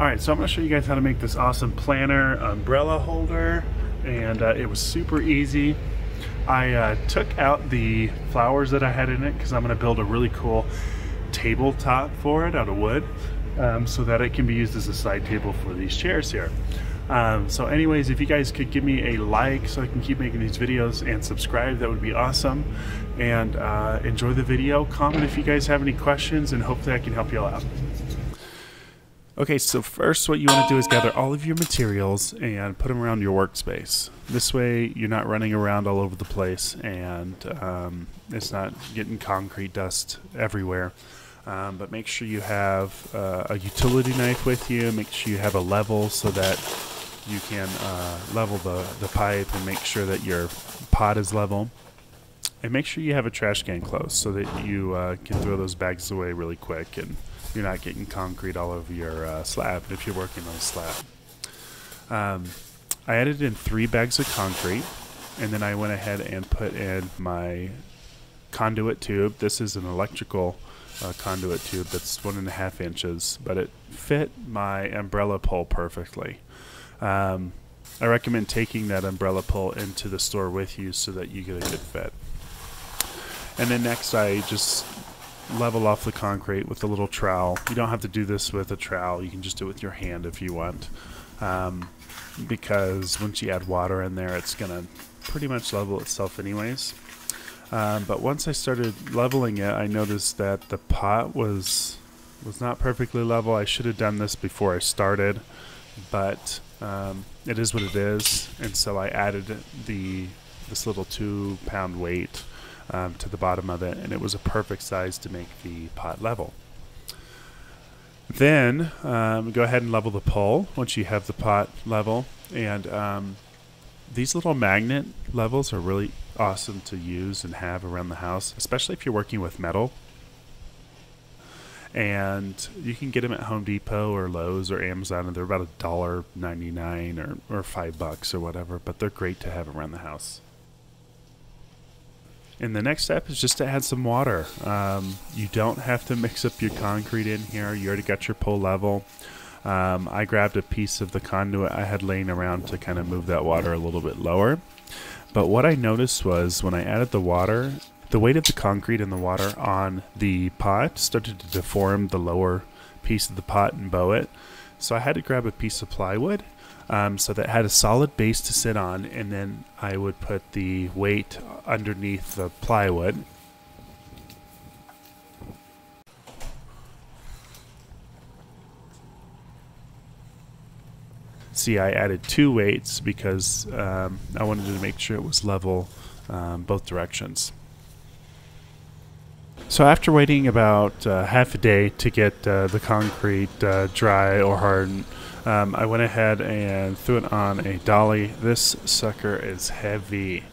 Alright, so I'm going to show you guys how to make this awesome planter umbrella holder, and it was super easy. I took out the flowers that I had in it because I'm going to build a really cool tabletop for it out of wood, so that it can be used as a side table for these chairs here. So anyways, if you guys could give me a like so I can keep making these videos, and subscribe, that would be awesome. And enjoy the video, comment if you guys have any questions, and hopefully I can help you all out. Okay, so first what you want to do is gather all of your materials and put them around your workspace. This way you're not running around all over the place, and it's not getting concrete dust everywhere. But make sure you have a utility knife with you. Make sure you have a level so that you can level the pipe, and make sure that your pot is level. And make sure you have a trash can close so that you can throw those bags away really quick, and you're not getting concrete all over your slab if you're working on a slab. I added in 3 bags of concrete, and then I went ahead and put in my conduit tube. This is an electrical conduit tube that's 1.5 inches, but it fit my umbrella pole perfectly. I recommend taking that umbrella pole into the store with you so that you get a good fit. And then next I just level off the concrete with a little trowel. You don't have to do this with a trowel, you can just do it with your hand if you want, because once you add water in there, it's gonna pretty much level itself anyways. But once I started leveling it, I noticed that the pot was not perfectly level. I should have done this before I started, but it is what it is. And so I added this little 2-pound weight to the bottom of it, and it was a perfect size to make the pot level. Then go ahead and level the pole once you have the pot level, and these little magnet levels are really awesome to use and have around the house, especially if you're working with metal. And you can get them at Home Depot or Lowe's or Amazon, and they're about $1.99 or $5 or whatever, but they're great to have around the house. And the next step is just to add some water. You don't have to mix up your concrete in here. You already got your pole level. I grabbed a piece of the conduit I had laying around to kind of move that water a little bit lower. But what I noticed was when I added the water, the weight of the concrete and the water on the pot started to deform the lower piece of the pot and bow it. So I had to grab a piece of plywood so that had a solid base to sit on, and then I would put the weight underneath the plywood. See, I added 2 weights because I wanted to make sure it was level both directions. So after waiting about half a day to get the concrete dry or hardened, I went ahead and threw it on a dolly. This sucker is heavy,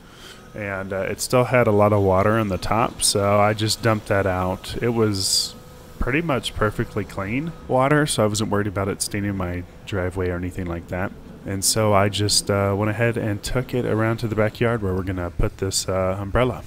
and it still had a lot of water on the top, so I just dumped that out. It was pretty much perfectly clean water, so I wasn't worried about it staining my driveway or anything like that. And so I just went ahead and took it around to the backyard where we're going to put this umbrella.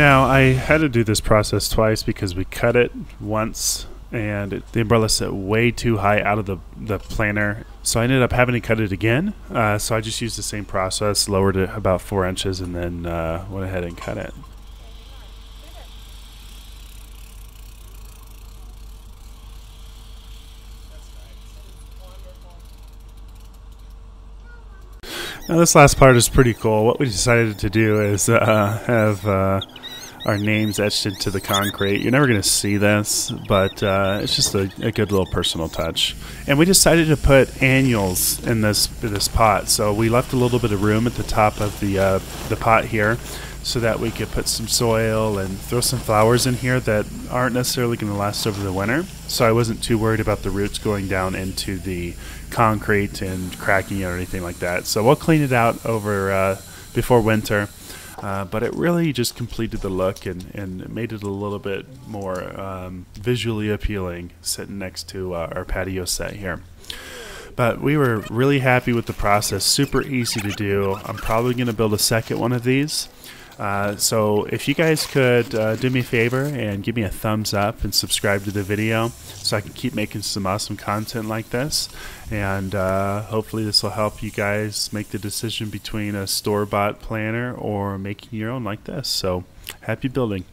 Now I had to do this process twice because we cut it once and the umbrella set way too high out of the planter, so I ended up having to cut it again. So I just used the same process, lowered it about 4 inches, and then went ahead and cut it. Now this last part is pretty cool. What we decided to do is have our names etched into the concrete. You're never going to see this, but it's just a good little personal touch. And we decided to put annuals in this pot, so we left a little bit of room at the top of the pot here, so that we could put some soil and throw some flowers in here that aren't necessarily going to last over the winter. So I wasn't too worried about the roots going down into the concrete and cracking it or anything like that. So we'll clean it out over before winter. But it really just completed the look and made it a little bit more visually appealing sitting next to our patio set here. But we were really happy with the process, super easy to do. I'm probably going to build a second one of these. So if you guys could do me a favor and give me a thumbs up and subscribe to the video so I can keep making some awesome content like this, and hopefully this will help you guys make the decision between a store-bought planter or making your own like this. So happy building.